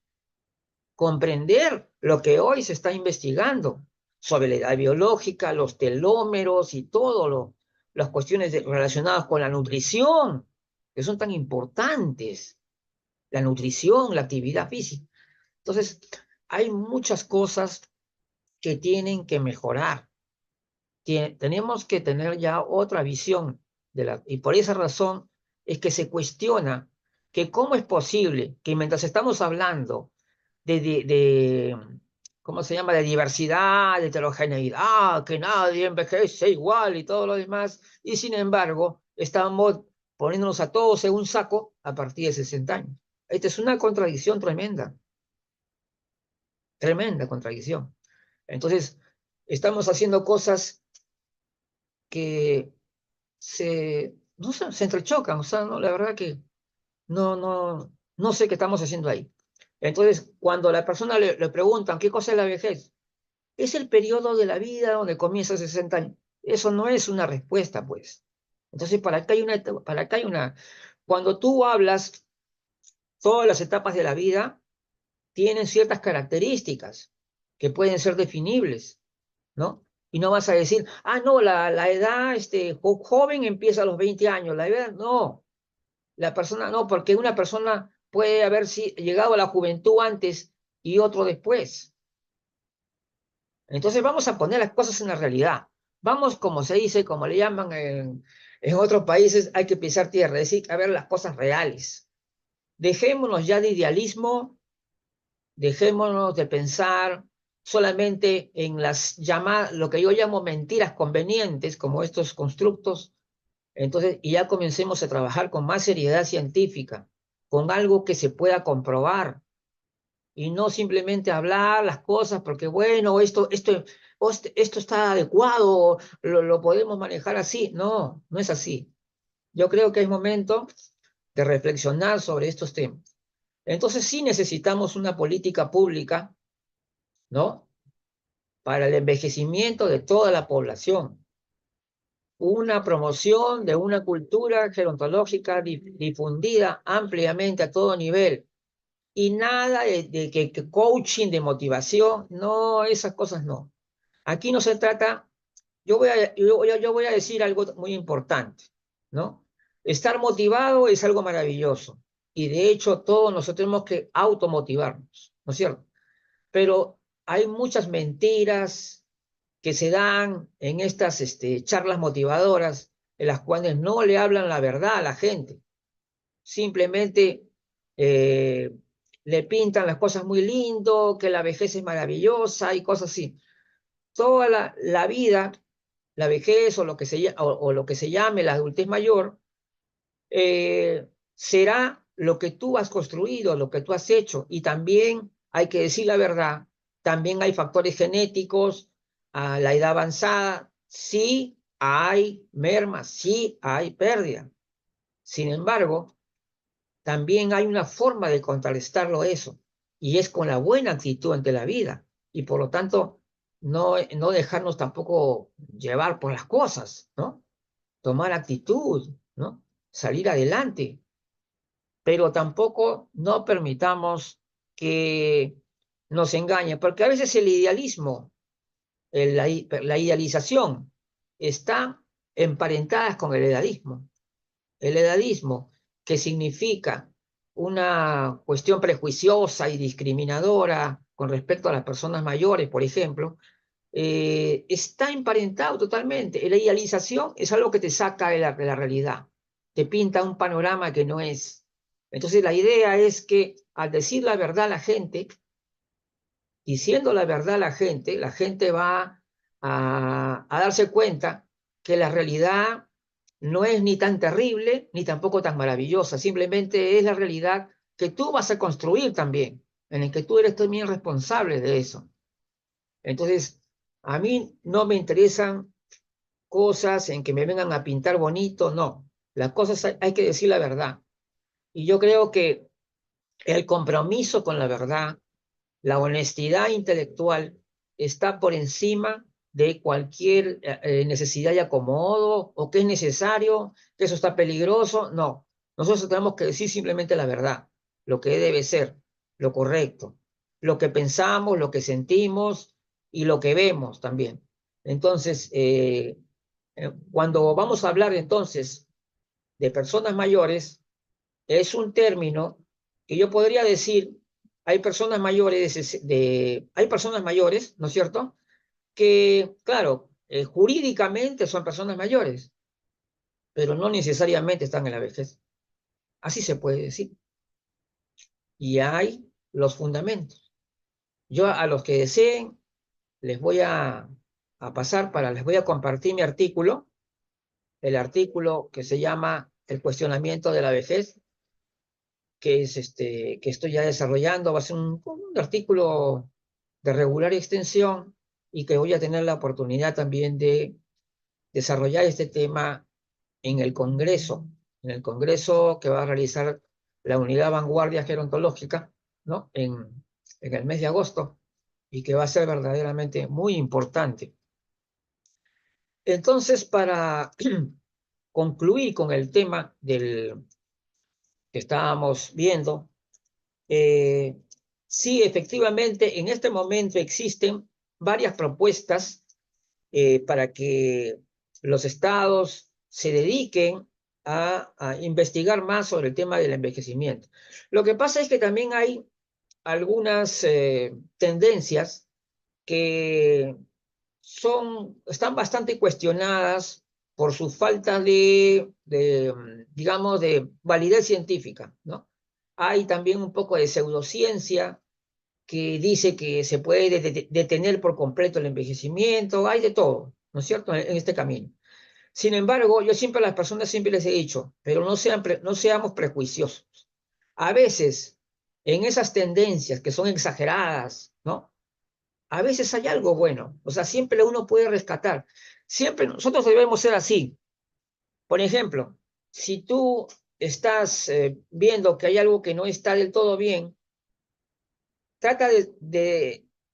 comprender lo que hoy se está investigando sobre la edad biológica, los telómeros y todo las cuestiones relacionadas con la nutrición, que son tan importantes, la nutrición, la actividad física. Entonces, hay muchas cosas que tienen que mejorar. Tenemos que tener ya otra visión y por esa razón es que se cuestiona que cómo es posible que mientras estamos hablando de ¿cómo se llama?, de diversidad, de heterogeneidad, que nadie envejece igual y todo lo demás, y sin embargo estamos poniéndonos a todos en un saco a partir de 60 años. Esta es una contradicción tremenda, tremenda contradicción. Entonces, estamos haciendo cosas que no sé, se entrechocan, o sea, no, la verdad que no sé qué estamos haciendo ahí. Entonces, cuando a la persona le preguntan qué cosa es la vejez, es el periodo de la vida donde comienza a 60 años. Eso no es una respuesta, pues. Entonces, cuando tú hablas, todas las etapas de la vida tienen ciertas características que pueden ser definibles, ¿no? Y no vas a decir, no, la edad joven empieza a los 20 años, la edad, no, la persona no, porque una persona puede haber llegado a la juventud antes y otro después. Entonces vamos a poner las cosas en la realidad. Vamos, como se dice, como le llaman en otros países, hay que pisar tierra, es decir, a ver las cosas reales. Dejémonos ya de idealismo, dejémonos de pensar solamente en lo que yo llamo mentiras convenientes, como estos constructos. Entonces, y ya comencemos a trabajar con más seriedad científica, con algo que se pueda comprobar, y no simplemente hablar las cosas porque, bueno, esto esto está adecuado, lo podemos manejar así. No, no es así. Yo creo que es momento de reflexionar sobre estos temas. Entonces sí necesitamos una política pública, ¿no? Para el envejecimiento de toda la población. Una promoción de una cultura gerontológica difundida ampliamente a todo nivel. Y nada de que coaching, de motivación, no, esas cosas no. Aquí no se trata, yo voy a decir algo muy importante, ¿no? Estar motivado es algo maravilloso. Y de hecho, todos nosotros tenemos que automotivarnos, ¿no es cierto? Pero hay muchas mentiras que se dan en estas charlas motivadoras, en las cuales no le hablan la verdad a la gente. Simplemente eh, le pintan las cosas muy lindo, que la vejez es maravillosa y cosas así. Toda la vida, la vejez o lo que o lo que se llame la adultez mayor, será lo que tú has construido, lo que tú has hecho. Y también hay que decir la verdad, también hay factores genéticos a la edad avanzada, sí hay merma, sí hay pérdida. Sin embargo, también hay una forma de contrarrestarlo eso, y es con la buena actitud ante la vida. Y por lo tanto, no dejarnos tampoco llevar por las cosas, ¿no? Tomar actitud, ¿no? Salir adelante, pero tampoco no permitamos que nos engañe, porque a veces el idealismo, la idealización, está emparentadas con el edadismo. El edadismo, que significa una cuestión prejuiciosa y discriminadora con respecto a las personas mayores, por ejemplo, está emparentado totalmente. La idealización es algo que te saca de la realidad, te pinta un panorama que no es. Entonces la idea es que al decir la verdad a la gente, diciendo la gente va a darse cuenta que la realidad no es ni tan terrible ni tampoco tan maravillosa, simplemente es la realidad que tú vas a construir también, en el que tú eres también responsable de eso. Entonces, a mí no me interesan cosas en que me vengan a pintar bonito, no. Las cosas hay que decir la verdad. Y yo creo que el compromiso con la verdad, la honestidad intelectual, está por encima de cualquier necesidad y acomodo, o que es necesario, que eso está peligroso. No, nosotros tenemos que decir simplemente la verdad, lo que debe ser, lo correcto, lo que pensamos, lo que sentimos y lo que vemos también. Entonces, cuando vamos a hablar entonces de personas mayores, es un término que yo podría decir, hay personas mayores, ¿no es cierto? Que, claro, jurídicamente son personas mayores, pero no necesariamente están en la vejez. Así se puede decir. Y hay los fundamentos. Yo a los que deseen les voy les voy a compartir mi artículo, el artículo que se llama El cuestionamiento de la vejez, que es que estoy ya desarrollando. Va a ser un artículo de regular extensión, y que voy a tener la oportunidad también de desarrollar este tema en el congreso que va a realizar la Unidad Vanguardia Gerontológica, ¿no? En el mes de agosto, y que va a ser verdaderamente muy importante. Entonces, para concluir con el tema que estábamos viendo, sí, efectivamente, en este momento existen varias propuestas para que los estados se dediquen a investigar más sobre el tema del envejecimiento. Lo que pasa es que también hay algunas tendencias que están bastante cuestionadas por su falta digamos, de validez científica, ¿no? Hay también un poco de pseudociencia que dice que se puede detener por completo el envejecimiento, hay de todo, ¿no es cierto?, en este camino. Sin embargo, yo siempre a las personas siempre les he dicho, pero no seamos prejuiciosos. A veces, en esas tendencias que son exageradas, ¿no? a veces hay algo bueno, o sea, siempre uno puede rescatar. Siempre nosotros debemos ser así. Por ejemplo, si tú estás viendo que hay algo que no está del todo bien, trata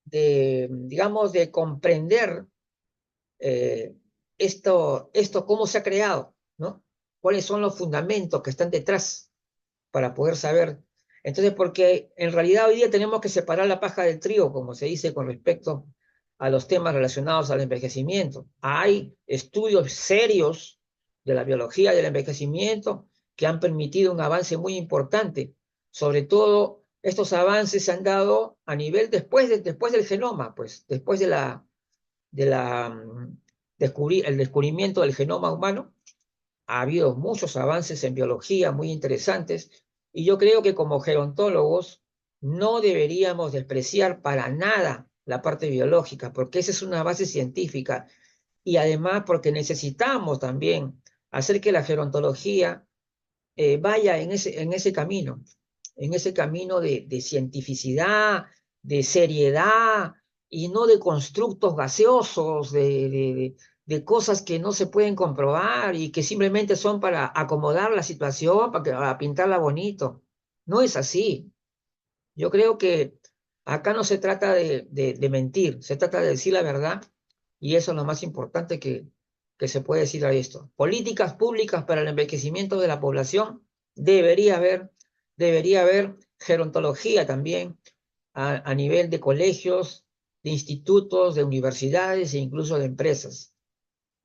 digamos, de comprender eh, esto cómo se ha creado, ¿no? ¿Cuáles son los fundamentos que están detrás para poder saber? Entonces, porque en realidad hoy día tenemos que separar la paja del trigo, como se dice con respecto a los temas relacionados al envejecimiento. Hay estudios serios de la biología del envejecimiento que han permitido un avance muy importante. Sobre todo, estos avances se han dado a nivel después del genoma, pues, después de el descubrimiento del genoma humano. Ha habido muchos avances en biología muy interesantes y yo creo que como gerontólogos no deberíamos despreciar para nada la parte biológica, porque esa es una base científica y además porque necesitamos también hacer que la gerontología vaya en ese camino de cientificidad, de seriedad y no de constructos gaseosos, de cosas que no se pueden comprobar y que simplemente son para acomodar la situación, para pintarla bonito. No es así. Yo creo que acá no se trata de mentir, se trata de decir la verdad y eso es lo más importante que se puede decir a esto. Políticas públicas para el envejecimiento de la población, debería haber, debería haber gerontología también a nivel de colegios, de institutos, de universidades e incluso de empresas.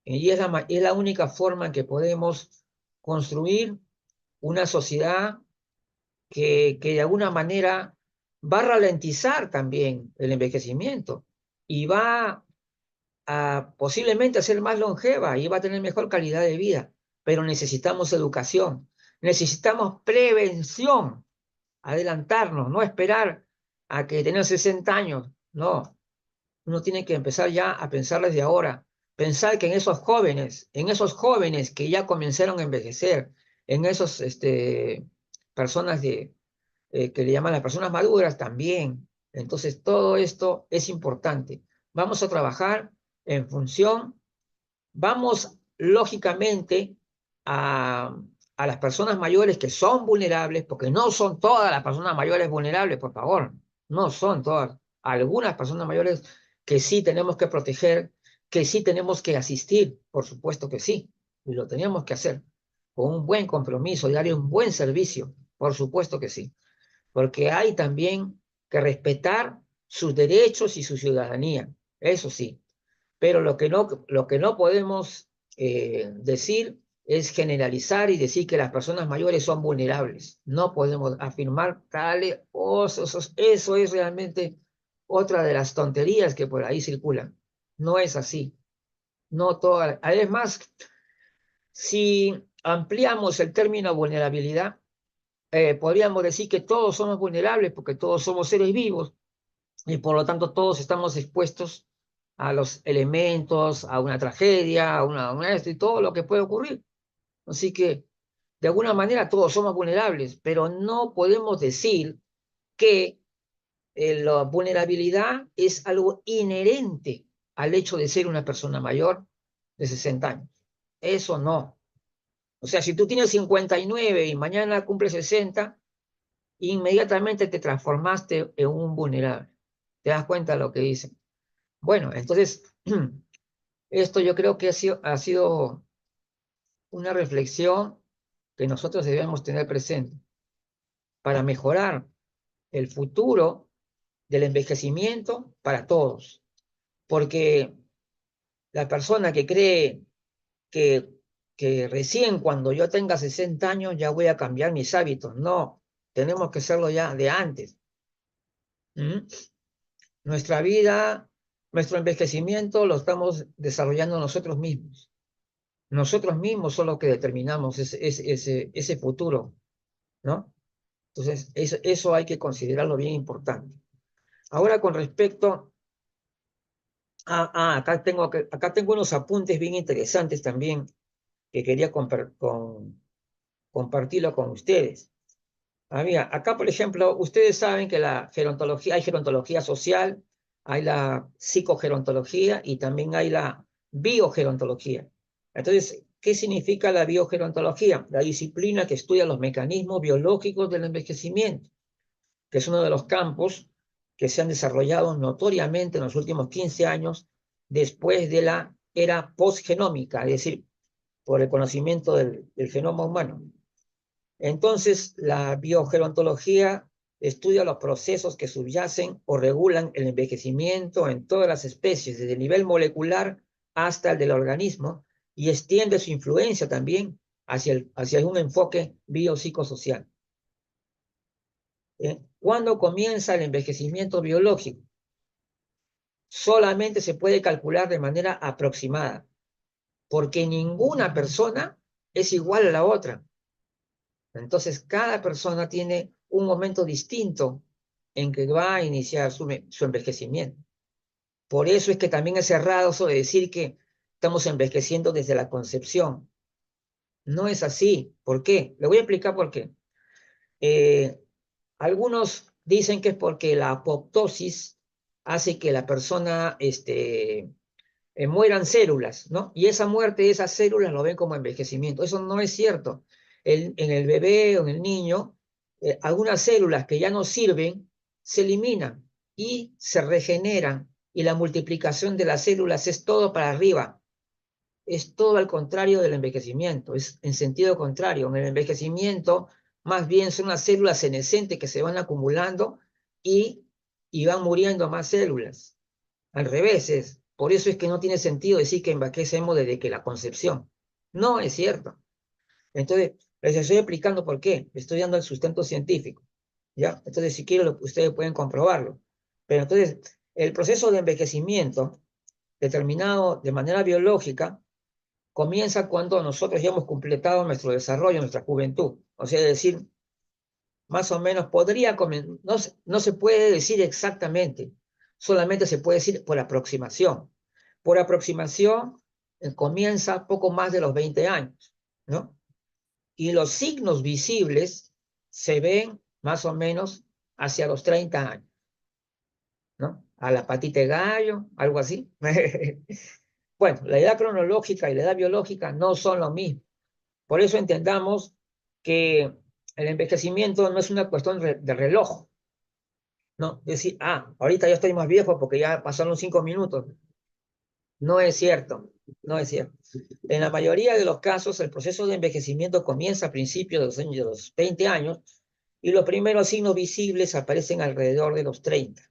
Y es la única forma en que podemos construir una sociedad que de alguna manera va a ralentizar también el envejecimiento y va a posiblemente ser más longeva y va a tener mejor calidad de vida. Pero necesitamos educación, necesitamos prevención, adelantarnos, no esperar a que tener 60 años, no. Uno tiene que empezar ya a pensar desde ahora, pensar que en esos jóvenes que ya comenzaron a envejecer, en esos personas que le llaman las personas maduras también. Entonces, todo esto es importante. Vamos a trabajar en función, vamos lógicamente a, a las personas mayores que son vulnerables, porque no son todas las personas mayores vulnerables, por favor, no son todas. Algunas personas mayores que sí tenemos que proteger, que sí tenemos que asistir, por supuesto que sí, y lo tenemos que hacer con un buen compromiso, y darle un buen servicio, por supuesto que sí, porque hay también que respetar sus derechos y su ciudadanía, eso sí, pero lo que no podemos decir es generalizar y decir que las personas mayores son vulnerables. No podemos afirmar tal, eso es realmente otra de las tonterías que por ahí circulan. No es así. No toda, además, si ampliamos el término vulnerabilidad, podríamos decir que todos somos vulnerables porque todos somos seres vivos y por lo tanto todos estamos expuestos a los elementos, a una tragedia, a esto y todo lo que puede ocurrir. Así que de alguna manera todos somos vulnerables, pero no podemos decir que la vulnerabilidad es algo inherente al hecho de ser una persona mayor de 60 años. Eso no. O sea, si tú tienes 59 y mañana cumples 60, inmediatamente te transformaste en un vulnerable. ¿Te das cuenta de lo que dicen? Bueno, entonces, esto yo creo que ha sido una reflexión que nosotros debemos tener presente para mejorar el futuro del envejecimiento para todos. Porque la persona que cree que, que recién cuando yo tenga 60 años ya voy a cambiar mis hábitos, no, tenemos que hacerlo ya de antes. ¿Mm? Nuestra vida, nuestro envejecimiento lo estamos desarrollando nosotros mismos. Nosotros mismos son los que determinamos ese futuro, ¿no? Entonces, eso hay que considerarlo bien importante. Ahora, con respecto acá tengo unos apuntes bien interesantes también que quería compartirlo con ustedes. Mira, acá, por ejemplo, ustedes saben que hay gerontología social, hay la psicogerontología y también hay la biogerontología. Entonces, ¿qué significa la biogerontología? La disciplina que estudia los mecanismos biológicos del envejecimiento, que es uno de los campos que se han desarrollado notoriamente en los últimos 15 años después de la era postgenómica, es decir, por el conocimiento del genoma humano. Entonces, la biogerontología estudia los procesos que subyacen o regulan el envejecimiento en todas las especies, desde el nivel molecular hasta el del organismo, y extiende su influencia también hacia un enfoque biopsicosocial. ¿Cuándo comienza el envejecimiento biológico? Solamente se puede calcular de manera aproximada, porque ninguna persona es igual a la otra. Entonces, cada persona tiene un momento distinto en que va a iniciar su envejecimiento. Por eso es que también es errado eso de decir que estamos envejeciendo desde la concepción. No es así. ¿Por qué? Le voy a explicar por qué. Algunos dicen que es porque la apoptosis hace que la persona mueran células, ¿no? Y esa muerte de esas células lo ven como envejecimiento. Eso no es cierto. En el bebé o en el niño, algunas células que ya no sirven se eliminan y se regeneran, y la multiplicación de las células es todo para arriba. Es todo al contrario del envejecimiento, es en sentido contrario. En el envejecimiento, más bien son las células senescentes que se van acumulando y, y van muriendo más células. Al revés es. Por eso es que no tiene sentido decir que envejecemos desde que la concepción. No es cierto. Entonces, les estoy explicando por qué. Estoy dando el sustento científico. ¿Ya? Entonces, si quieren, ustedes pueden comprobarlo. Pero entonces, el proceso de envejecimiento, determinado de manera biológica, comienza cuando nosotros ya hemos completado nuestro desarrollo, nuestra juventud. O sea, es decir, más o menos podría comenzar, no se puede decir exactamente, solamente se puede decir por aproximación. Por aproximación comienza poco más de los 20 años, ¿no? Y los signos visibles se ven más o menos hacia los 30 años, ¿no? A la patita de gallo, algo así. Bueno, la edad cronológica y la edad biológica no son lo mismo. Por eso entendamos que el envejecimiento no es una cuestión de reloj, ¿no? Decir, ahorita ya estoy más viejo porque ya pasaron 5 minutos. No es cierto, no es cierto. En la mayoría de los casos, el proceso de envejecimiento comienza a principios de los 20 años y los primeros signos visibles aparecen alrededor de los 30.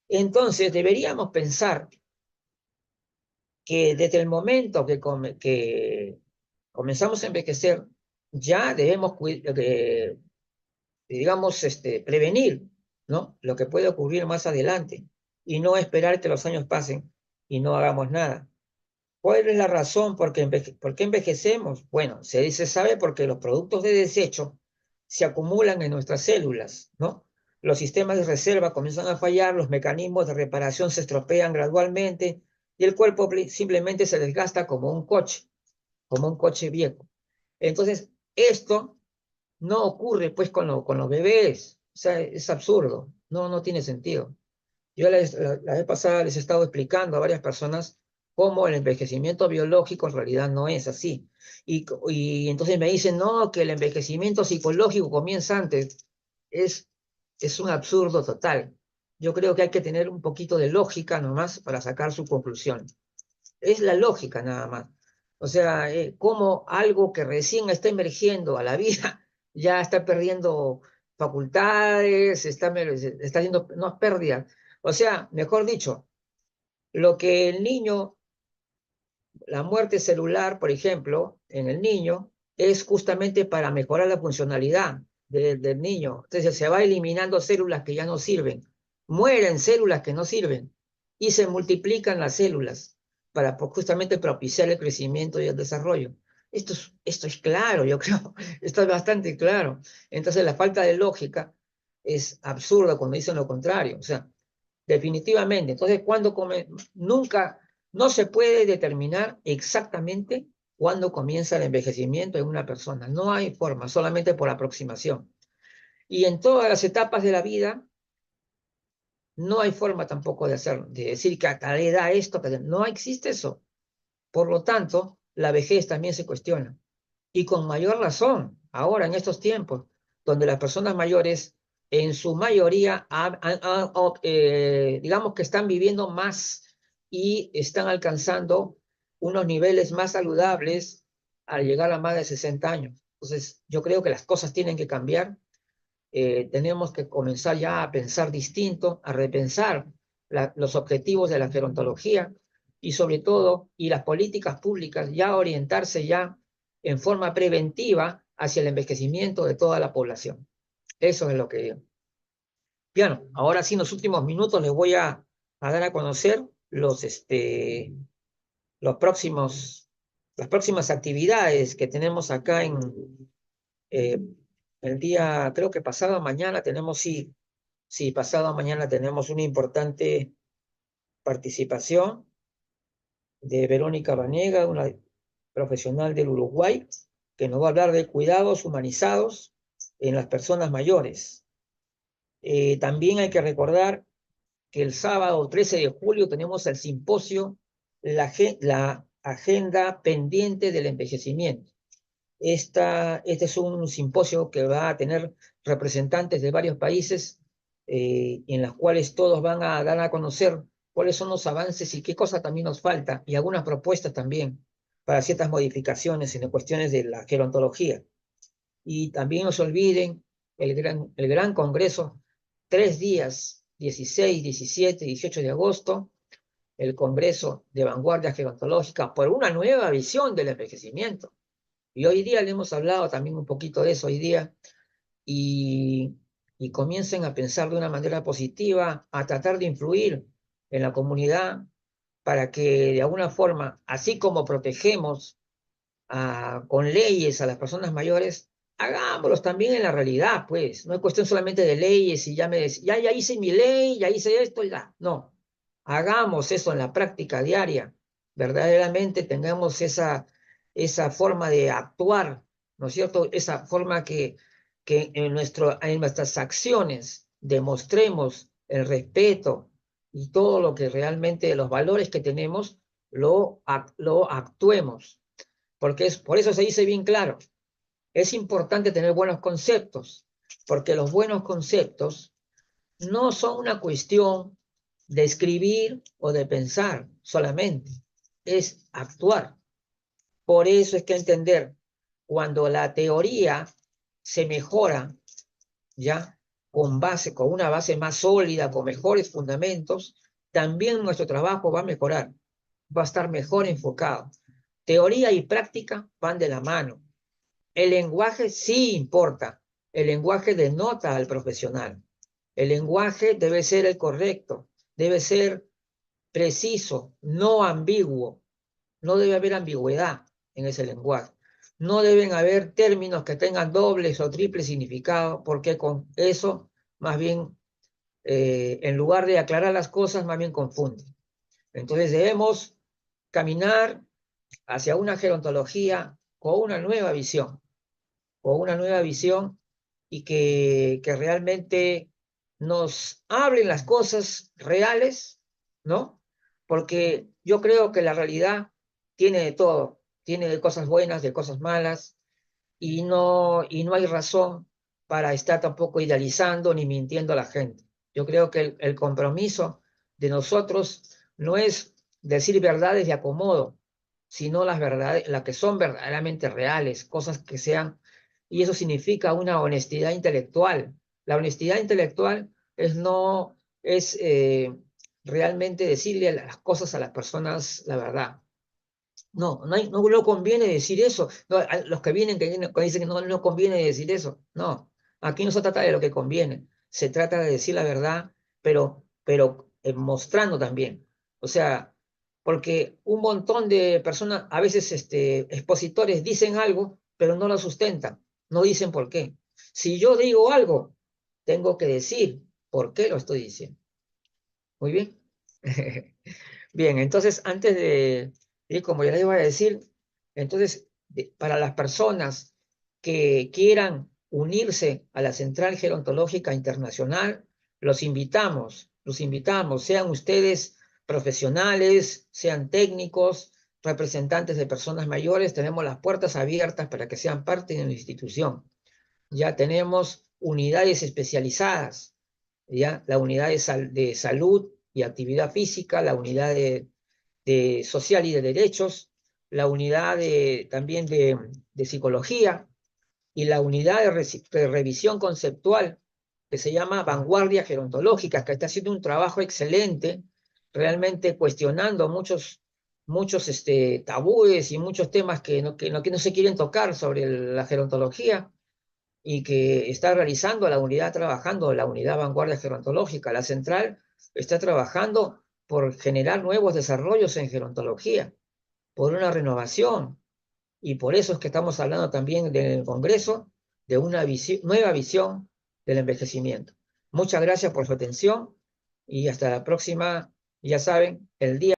Entonces, deberíamos pensar que desde el momento que comenzamos a envejecer, ya debemos digamos, prevenir, ¿no? Lo que puede ocurrir más adelante y no esperar que los años pasen y no hagamos nada. ¿Cuál es la razón por qué envejecemos? Bueno, se sabe porque los productos de desecho se acumulan en nuestras células, ¿no? Los sistemas de reserva comienzan a fallar, los mecanismos de reparación se estropean gradualmente y el cuerpo simplemente se desgasta como un coche viejo. Entonces, esto no ocurre pues con los bebés. O sea, es absurdo. No tiene sentido. Yo la vez pasada les he estado explicando a varias personas cómo el envejecimiento biológico en realidad no es así. Y entonces me dicen, no, que el envejecimiento psicológico comienza antes. Es, es un absurdo total. Yo creo que hay que tener un poquito de lógica nomás para sacar su conclusión. Es la lógica nada más. O sea, cómo algo que recién está emergiendo a la vida ya está perdiendo facultades, está haciendo no, pérdidas. O sea, mejor dicho, lo que el niño, la muerte celular, por ejemplo, en el niño, es justamente para mejorar la funcionalidad del niño. Entonces se va eliminando células que ya no sirven, mueren células que no sirven y se multiplican las células para justamente propiciar el crecimiento y el desarrollo. Esto es claro, yo creo, esto es bastante claro. Entonces la falta de lógica es absurda cuando dicen lo contrario. O sea, definitivamente. Entonces, nunca, no se puede determinar exactamente cuándo comienza el envejecimiento en una persona. No hay forma, solamente por aproximación. Y en todas las etapas de la vida No hay forma tampoco de decir que a tal edad esto, que no existe eso. Por lo tanto, la vejez también se cuestiona. Y con mayor razón, ahora en estos tiempos, donde las personas mayores, en su mayoría, digamos que están viviendo más y están alcanzando unos niveles más saludables al llegar a más de 60 años. Entonces, yo creo que las cosas tienen que cambiar. Tenemos que comenzar ya a pensar distinto, a repensar los objetivos de la gerontología y sobre todo, y las políticas públicas, ya orientarse ya en forma preventiva hacia el envejecimiento de toda la población. Eso es lo que digo. Bien, ahora sí, en los últimos minutos les voy a dar a conocer los próximos, las próximas actividades que tenemos acá eh, el día, creo que pasado mañana tenemos, sí, sí, pasado mañana tenemos una importante participación de Verónica Banega, una profesional del Uruguay, que nos va a hablar de cuidados humanizados en las personas mayores. También hay que recordar que el sábado 13 de julio tenemos el simposio, la agenda pendiente del envejecimiento. Este es un simposio que va a tener representantes de varios países, en los cuales todos van a dar a conocer cuáles son los avances y qué cosa también nos falta, y algunas propuestas también para ciertas modificaciones en cuestiones de la gerontología. Y también no se olviden el gran congreso, 3 días, 16, 17, 18 de agosto, el Congreso de Vanguardia Gerontológica por una nueva visión del envejecimiento. Y hoy día le hemos hablado también un poquito de eso hoy día, y, y comiencen a pensar de una manera positiva, a tratar de influir en la comunidad para que de alguna forma, así como protegemos con leyes a las personas mayores, hagámoslos también en la realidad, pues. No es cuestión solamente de leyes y ya hice mi ley, ya hice esto, ya. No, hagamos eso en la práctica diaria. Verdaderamente tengamos esa forma de actuar, ¿no es cierto? Esa forma que en nuestras acciones demostremos el respeto y todo lo que realmente, los valores que tenemos, lo actuemos, porque por eso se dice bien claro, es importante tener buenos conceptos, porque los buenos conceptos no son una cuestión de escribir o de pensar solamente, es actuar. Por eso es que entender, cuando la teoría se mejora, ya con una base más sólida, con mejores fundamentos, también nuestro trabajo va a mejorar, va a estar mejor enfocado. Teoría y práctica van de la mano. El lenguaje sí importa. El lenguaje denota al profesional. El lenguaje debe ser el correcto, debe ser preciso, no ambiguo. No debe haber ambigüedad en ese lenguaje. No deben haber términos que tengan dobles o triples significados, porque con eso, más bien, en lugar de aclarar las cosas, más bien confunde. Entonces debemos caminar hacia una gerontología con una nueva visión y que realmente nos hablen las cosas reales, ¿no? Porque yo creo que la realidad tiene de todo, tiene de cosas buenas, de cosas malas, y no hay razón para estar tampoco idealizando ni mintiendo a la gente. Yo creo que el compromiso de nosotros no es decir verdades de acomodo, sino las verdades, las que son verdaderamente reales, cosas que sean, y eso significa una honestidad intelectual. La honestidad intelectual es realmente decirle las cosas a las personas la verdad. No conviene decir eso. No, a los que que dicen que no conviene decir eso. No, aquí no se trata de lo que conviene. Se trata de decir la verdad, pero mostrando también. O sea, porque un montón de personas, a veces expositores, dicen algo, pero no lo sustentan. No dicen por qué. Si yo digo algo, tengo que decir por qué lo estoy diciendo. Muy bien. Bien, entonces antes de ir, como ya les iba a decir, entonces para las personas que quieran unirse a la Central Gerontológica Internacional, los invitamos los invitamos, sean ustedes profesionales, sean técnicos, representantes de personas mayores, tenemos las puertas abiertas para que sean parte de la institución. Ya tenemos unidades especializadas, ya la unidad de salud y actividad física, la unidad de social y de derechos, la unidad también de psicología y la unidad de revisión conceptual que se llama Vanguardia Gerontológica, que está haciendo un trabajo excelente, realmente cuestionando muchos tabúes y muchos temas que no se quieren tocar sobre la gerontología y que está realizando la unidad, trabajando la unidad Vanguardia Gerontológica. La central está trabajando por generar nuevos desarrollos en gerontología, por una renovación, y por eso es que estamos hablando también del Congreso de una nueva visión del envejecimiento. Muchas gracias por su atención y hasta la próxima. Ya saben, el día